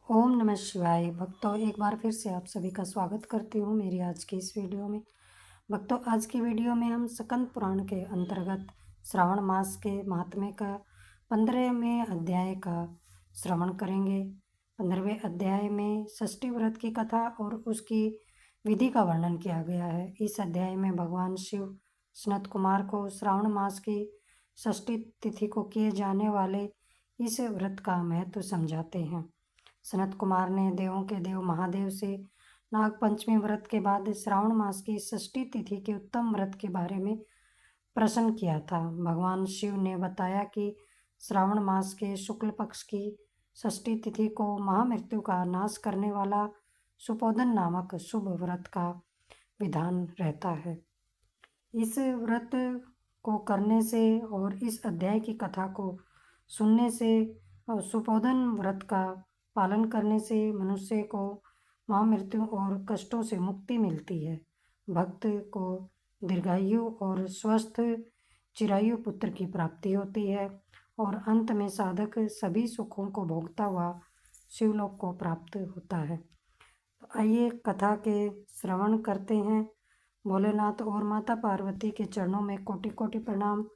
ओम नमः शिवाय। भक्तों, एक बार फिर से आप सभी का स्वागत करती हूँ मेरी आज की इस वीडियो में। भक्तों, आज की वीडियो में हम स्कंद पुराण के अंतर्गत श्रावण मास के महात्म्य का 15वें अध्याय का श्रवण करेंगे। 15वें अध्याय में षष्ठी व्रत की कथा और उसकी विधि का वर्णन किया गया है। इस अध्याय में भगवान शिव सनत कुमार को श्रावण मास की षष्ठी तिथि को किए जाने वाले इस व्रत का महत्व समझाते हैं। सनत कुमार ने देवों के देव महादेव से नाग पंचमी व्रत के बाद श्रावण मास की षष्ठी तिथि के उत्तम व्रत के बारे में प्रश्न किया था। भगवान शिव ने बताया कि श्रावण मास के शुक्ल पक्ष की षष्ठी तिथि को महामृत्यु का नाश करने वाला सुपोधन नामक शुभ व्रत का विधान रहता है। इस व्रत को करने से और इस अध्याय की कथा को सुनने से सुपोधन व्रत का पालन करने से मनुष्य को महामृत्यु और कष्टों से मुक्ति मिलती है। भक्त को दीर्घायु और स्वस्थ चिरायु पुत्र की प्राप्ति होती है और अंत में साधक सभी सुखों को भोगता हुआ शिवलोक को प्राप्त होता है। तो आइए कथा के श्रवण करते हैं। भोलेनाथ और माता पार्वती के चरणों में कोटि कोटि प्रणाम।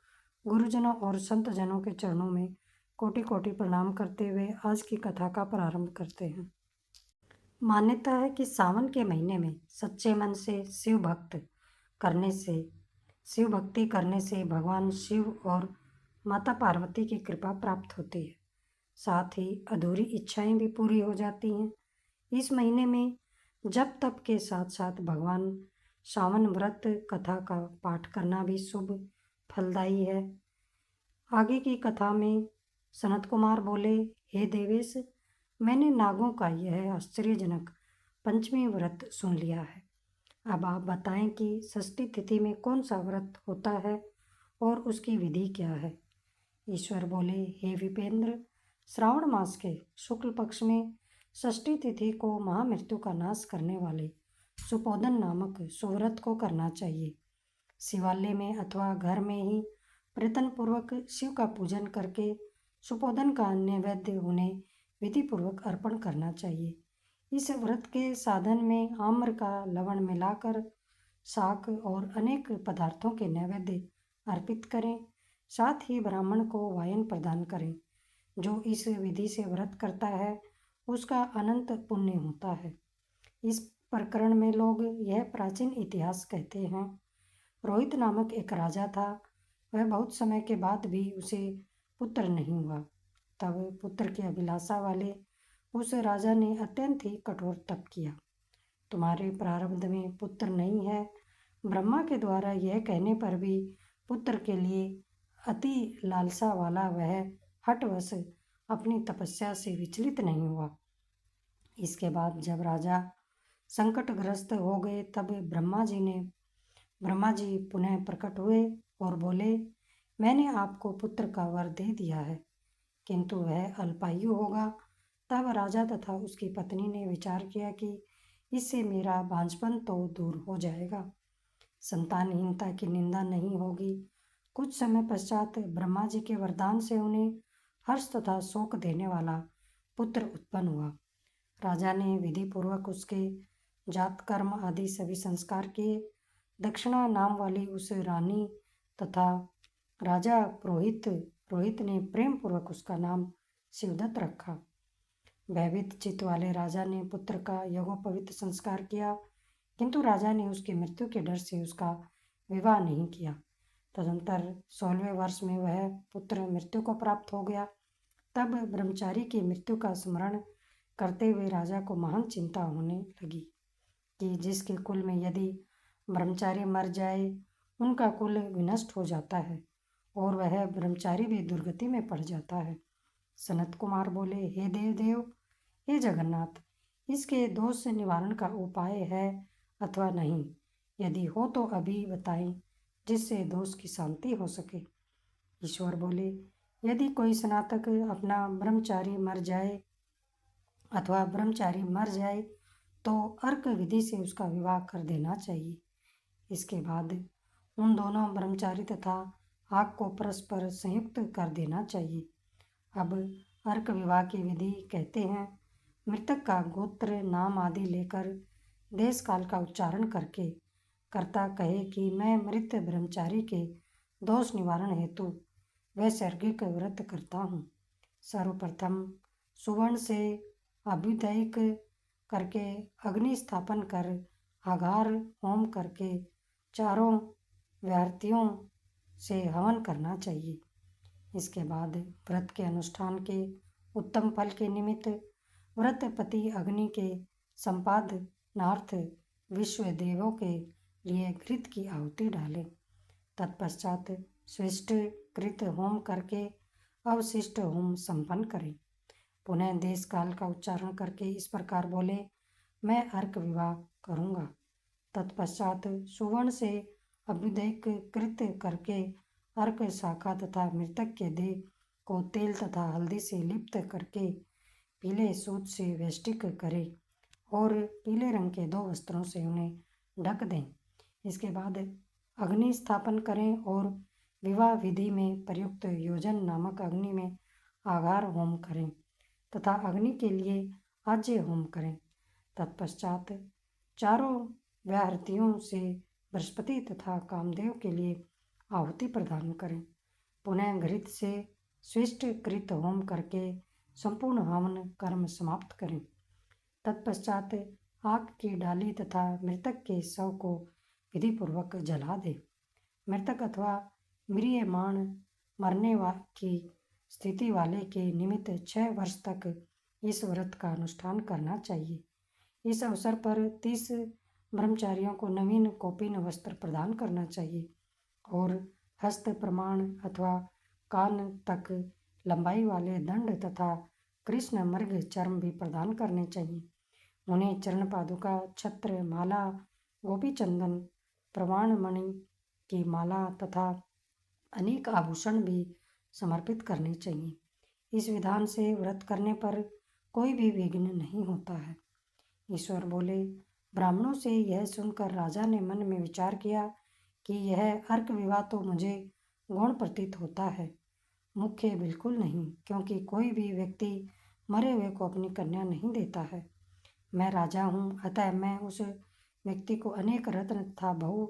गुरुजनों और संत जनों के चरणों में कोटि कोटि प्रणाम करते हुए आज की कथा का प्रारंभ करते हैं। मान्यता है कि सावन के महीने में सच्चे मन से शिव भक्ति करने से भगवान शिव और माता पार्वती की कृपा प्राप्त होती है। साथ ही अधूरी इच्छाएं भी पूरी हो जाती हैं। इस महीने में जप तप के साथ साथ भगवान सावन व्रत कथा का पाठ करना भी शुभ फलदायी है। आगे की कथा में सनत कुमार बोले, हे देवेश, मैंने नागों का यह आश्चर्यजनक पंचमी व्रत सुन लिया है। अब आप बताएं कि षष्ठी तिथि में कौन सा व्रत होता है और उसकी विधि क्या है। ईश्वर बोले, हे विपेंद्र, श्रावण मास के शुक्ल पक्ष में षष्ठी तिथि को महामृत्यु का नाश करने वाले सुपोधन नामक सुव्रत को करना चाहिए। शिवालय में अथवा घर में ही प्रयत्न पूर्वक शिव का पूजन करके सुपोधन का नैवेद्य उन्हें विधि पूर्वक अर्पण करना चाहिए। इस व्रत के साधन में आम्र का लवण मिलाकर शाक और अनेक पदार्थों के नैवेद्य अर्पित करें। साथ ही ब्राह्मण को वायन प्रदान करें। जो इस विधि से व्रत करता है उसका अनंत पुण्य होता है। इस प्रकरण में लोग यह प्राचीन इतिहास कहते हैं। रोहित नामक एक राजा था। वह बहुत समय के बाद भी उसे पुत्र नहीं हुआ। तब पुत्र की अभिलाषा वाले उस राजा ने अत्यंत ही कठोर तप किया। तुम्हारे प्रारब्ध में पुत्र नहीं है। ब्रह्मा के द्वारा यह कहने पर भी पुत्र के लिए अति लालसा वाला वह हठवश अपनी तपस्या से विचलित नहीं हुआ। इसके बाद जब राजा संकटग्रस्त हो गए तब ब्रह्मा जी पुनः प्रकट हुए और बोले, मैंने आपको पुत्र का वर दे दिया है, किंतु वह अल्पायु होगा। तब राजा तथा उसकी पत्नी ने विचार किया कि इससे मेरा बांझपन तो दूर हो जाएगा, संतानहीनता की निंदा नहीं होगी। कुछ समय पश्चात ब्रह्मा जी के वरदान से उन्हें हर्ष तथा शोक देने वाला पुत्र उत्पन्न हुआ। राजा ने विधि पूर्वक उसके जात कर्म आदि सभी संस्कार किए। दक्षिणा नाम वाली उस रानी तथा राजा पुरोहित ने प्रेम पूर्वक उसका नाम शिवदत्त रखा। भयभीत चित्त वाले राजा ने पुत्र का यज्ञोपवीत संस्कार किया, किंतु राजा ने उसकी मृत्यु के डर से उसका विवाह नहीं किया। तदंतर 16वें वर्ष में वह पुत्र मृत्यु को प्राप्त हो गया। तब ब्रह्मचारी की मृत्यु का स्मरण करते हुए राजा को महान चिंता होने लगी कि जिसके कुल में यदि ब्रह्मचारी मर जाए उनका कुल विनष्ट हो जाता है और वह ब्रह्मचारी भी दुर्गति में पड़ जाता है। सनत कुमार बोले, हे देव, हे जगन्नाथ, इसके दोष निवारण का उपाय है अथवा नहीं? यदि हो तो अभी बताएं, जिससे दोष की शांति हो सके। ईश्वर बोले, यदि कोई स्नातक अपना ब्रह्मचारी मर जाए तो अर्क विधि से उसका विवाह कर देना चाहिए। इसके बाद उन दोनों ब्रह्मचारी तथा आग को परस्पर संयुक्त कर देना चाहिए। अब अर्क विवाह की विधि कहते हैं। मृतक का गोत्र नाम आदि लेकर देश काल का उच्चारण करके कर्ता कहे कि मैं मृत ब्रह्मचारी के दोष निवारण हेतु वैसर्गिक व्रत करता हूँ। सर्वप्रथम सुवर्ण से अभ्युदयिक करके अग्नि स्थापन कर आघार होम करके चारों व्याहृतियों से हवन करना चाहिए। इसके बाद व्रत के अनुष्ठान के उत्तम फल के निमित्त व्रतपति अग्नि के संपादनार्थ विश्व देवों के लिए घृत की आहुति डाले। तत्पश्चात स्विष्ट कृत होम करके अवशिष्ट होम संपन्न करें। पुनः देश काल का उच्चारण करके इस प्रकार बोले, मैं अर्क विवाह करूँगा। तत्पश्चात सुवर्ण से अभ्युदयिक कृत करके अर्क शाखा तथा मृतक के देह को तेल तथा हल्दी से लिप्त करके पीले सूत से वेष्टिक करें और पीले रंग के 2 वस्त्रों से उन्हें ढक दें। इसके बाद अग्नि स्थापन करें और विवाह विधि में प्रयुक्त योजन नामक अग्नि में आघार होम करें तथा अग्नि के लिए आज्य होम करें। तत्पश्चात चारों व्याहृतियों से बृहस्पति तथा कामदेव के लिए आहुति प्रदान करें। पुनः घृत से स्विष्ट कृत होम करके संपूर्ण हवन कर्म समाप्त करें। तत्पश्चात आग की डाली तथा मृतक के शव को विधिपूर्वक जला दे। मृतक अथवा म्रियमाण मरने की स्थिति वाले के निमित्त 6 वर्ष तक इस व्रत का अनुष्ठान करना चाहिए। इस अवसर पर 30 ब्रह्मचारियों को नवीन कौपीन वस्त्र प्रदान करना चाहिए और हस्त प्रमाण अथवा कान तक लंबाई वाले दंड तथा कृष्ण मृग चर्म भी प्रदान करने चाहिए। उन्हें चरण पादुका, छत्र, माला, गोपी चंदन, प्रमाण मणि की माला तथा अनेक आभूषण भी समर्पित करने चाहिए। इस विधान से व्रत करने पर कोई भी विघ्न नहीं होता है। ईश्वर बोले, ब्राह्मणों से यह सुनकर राजा ने मन में विचार किया कि यह अर्क विवाह तो मुझे गौण प्रतीत होता है, मुख्य बिल्कुल नहीं, क्योंकि कोई भी व्यक्ति मरे हुए को अपनी कन्या नहीं देता है। मैं राजा हूँ, अतः मैं उस व्यक्ति को अनेक रत्न तथा बहु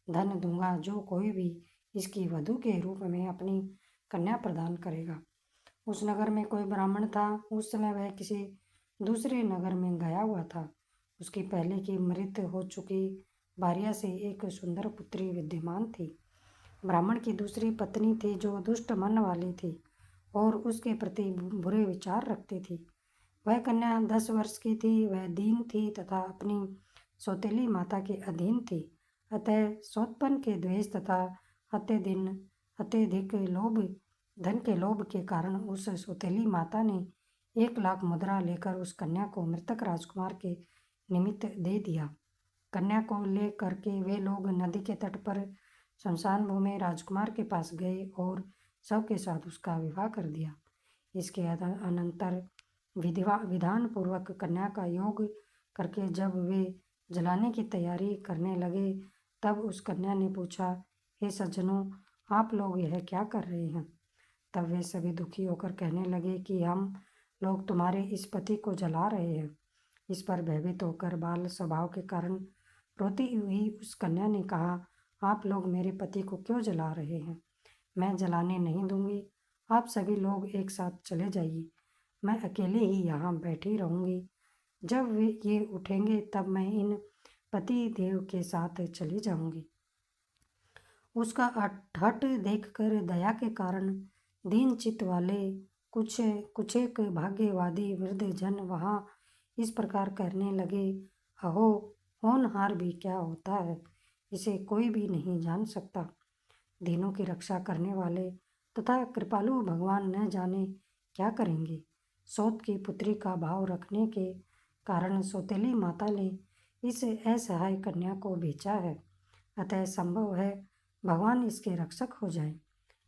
धन दूंगा जो कोई भी इसकी वधू के रूप में अपनी कन्या प्रदान करेगा। उस नगर में कोई ब्राह्मण था। उस समय वह किसी दूसरे नगर में गया हुआ था। उसकी पहले की मृत हो चुकी भार्या से एक सुंदर पुत्री विद्यमान थी। ब्राह्मण की दूसरी पत्नी थी जो दुष्ट मन वाली थी और उसके प्रति बुरे विचार रखती थी। वह कन्या 10 वर्ष की थी। वह दीन थी तथा अपनी सौतेली माता के अधीन थी। अतः सौतपन के द्वेष तथा अत्यधिक लोभ, धन के लोभ के कारण उस सौतेली माता ने 1 लाख मुद्रा लेकर उस कन्या को मृतक राजकुमार के निमित्त दे दिया। कन्या को ले करके वे लोग नदी के तट पर शमशान भूमि राजकुमार के पास गए और सबके साथ उसका विवाह कर दिया। इसके अनंतर विधान पूर्वक कन्या का योग करके जब वे जलाने की तैयारी करने लगे तब उस कन्या ने पूछा, हे सज्जनों, आप लोग यह क्या कर रहे हैं? तब वे सभी दुखी होकर कहने लगे कि हम लोग तुम्हारे इस पति को जला रहे हैं। इस पर भयभीत होकर बाल स्वभाव के कारण रोती हुई उस कन्या ने कहा, आप लोग मेरे पति को क्यों जला रहे हैं? मैं जलाने नहीं दूंगी। आप सभी लोग एक साथ चले जाइए। मैं अकेले ही यहाँ बैठी रहूँगी। जब वे ये उठेंगे तब मैं इन पति देव के साथ चली जाऊंगी। उसका हठ देखकर दया के कारण दीन चित्त वाले कुछ एक भाग्यवादी वृद्ध जन वहाँ इस प्रकार करने लगे, अहो, होनहार भी क्या होता है, इसे कोई भी नहीं जान सकता। दीनों की रक्षा करने वाले तथा कृपालु भगवान न जाने क्या करेंगे। सौत की पुत्री का भाव रखने के कारण सौतेली माता ने इस असहाय कन्या को बेचा है। अतः संभव है भगवान इसके रक्षक हो जाए।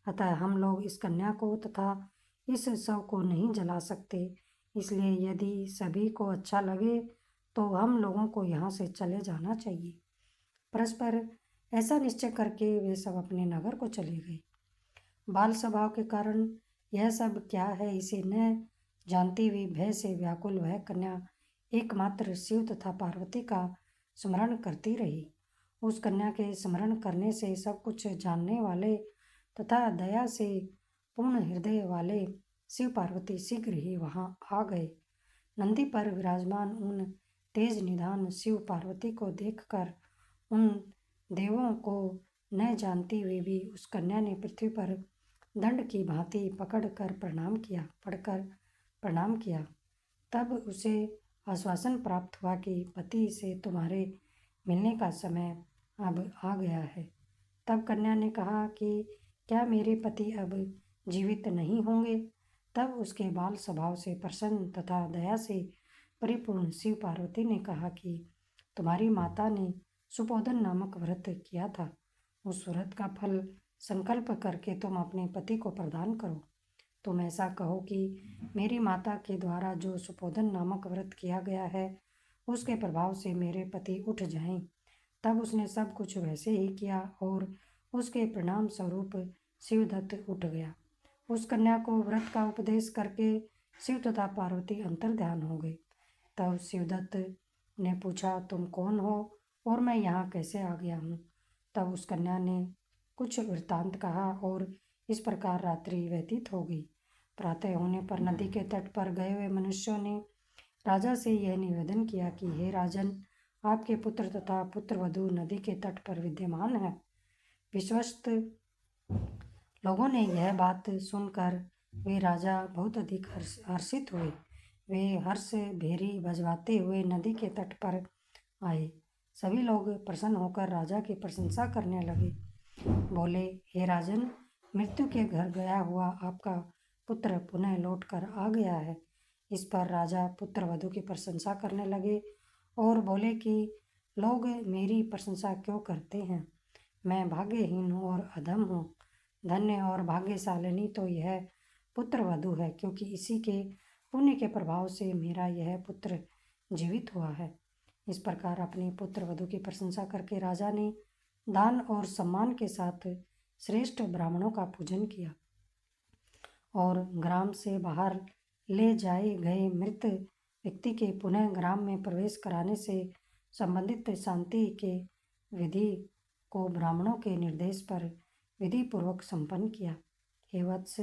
अतः हम लोग इस कन्या को तथा इस शव को नहीं जला सकते। इसलिए यदि सभी को अच्छा लगे तो हम लोगों को यहाँ से चले जाना चाहिए। परस्पर ऐसा निश्चय करके वे सब अपने नगर को चले गए। बाल स्वभाव के कारण यह सब क्या है इसे न जानती हुई भय से व्याकुल वह कन्या एकमात्र शिव तथा पार्वती का स्मरण करती रही। उस कन्या के स्मरण करने से सब कुछ जानने वाले तथा दया से पूर्ण हृदय वाले शिव पार्वती शीघ्र ही वहां आ गए। नंदी पर विराजमान उन तेज निधान शिव पार्वती को देखकर उन देवों को न जानती हुई भी उस कन्या ने पृथ्वी पर दंड की भांति पड़कर प्रणाम किया। तब उसे आश्वासन प्राप्त हुआ कि पति से तुम्हारे मिलने का समय अब आ गया है। तब कन्या ने कहा कि क्या मेरे पति अब जीवित नहीं होंगे? तब उसके बाल स्वभाव से प्रसन्न तथा दया से परिपूर्ण शिव पार्वती ने कहा कि तुम्हारी माता ने सुपोधन नामक व्रत किया था। उस व्रत का फल संकल्प करके तुम अपने पति को प्रदान करो। तुम ऐसा कहो कि मेरी माता के द्वारा जो सुपोधन नामक व्रत किया गया है उसके प्रभाव से मेरे पति उठ जाएं। तब उसने सब कुछ वैसे ही किया और उसके परिणाम स्वरूप शिवदत्त उठ गया। उस कन्या को व्रत का उपदेश करके शिव तथा पार्वती अंतर्ध्यान हो गए। तब शिवदत्त ने पूछा, तुम कौन हो और मैं यहाँ कैसे आ गया हूँ? तब उस कन्या ने कुछ वृत्तांत कहा और इस प्रकार रात्रि व्यतीत हो गई। प्रातः होने पर नदी के तट पर गए हुए मनुष्यों ने राजा से यह निवेदन किया कि हे राजन, आपके पुत्र तथा पुत्रवधू नदी के तट पर विद्यमान है। विश्वस्त लोगों ने यह बात सुनकर वे राजा बहुत अधिक हर्षित हुए। वे हर्ष भेरी बजवाते हुए नदी के तट पर आए। सभी लोग प्रसन्न होकर राजा की प्रशंसा करने लगे। बोले, हे राजन, मृत्यु के घर गया हुआ आपका पुत्र पुनः लौटकर आ गया है। इस पर राजा पुत्र वधू की प्रशंसा करने लगे और बोले कि लोग मेरी प्रशंसा क्यों करते हैं? मैं भाग्यहीन हूँ और अधम हूँ। धन्य और भाग्यशालिनी तो यह पुत्र वधू है, क्योंकि इसी के पुण्य के प्रभाव से मेरा यह पुत्र जीवित हुआ है। इस प्रकार अपने पुत्र वधू की प्रशंसा करके राजा ने दान और सम्मान के साथ श्रेष्ठ ब्राह्मणों का पूजन किया और ग्राम से बाहर ले जाए गए मृत व्यक्ति के पुनः ग्राम में प्रवेश कराने से संबंधित शांति के विधि को ब्राह्मणों के निर्देश पर विधि पूर्वक संपन्न किया। हे वत्स,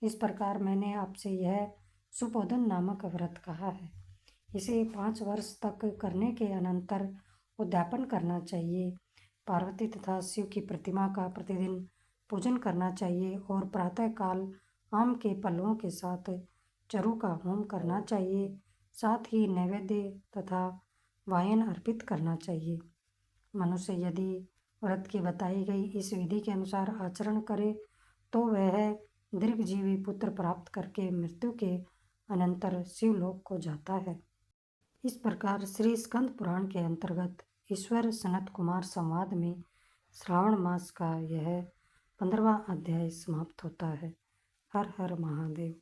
इस प्रकार मैंने आपसे यह सुपोधन नामक व्रत कहा है। इसे 5 वर्ष तक करने के अनंतर उद्यापन करना चाहिए। पार्वती तथा शिव की प्रतिमा का प्रतिदिन पूजन करना चाहिए और प्रातःकाल आम के पल्लवों के साथ चरु का होम करना चाहिए। साथ ही नैवेद्य तथा वायन अर्पित करना चाहिए। मनुष्य यदि व्रत की बताई गई इस विधि के अनुसार आचरण करे तो वह दीर्घजीवी पुत्र प्राप्त करके मृत्यु के अनंतर शिवलोक को जाता है। इस प्रकार श्री स्कंद पुराण के अंतर्गत ईश्वर सनत कुमार संवाद में श्रावण मास का यह 15वां अध्याय समाप्त होता है। हर हर महादेव।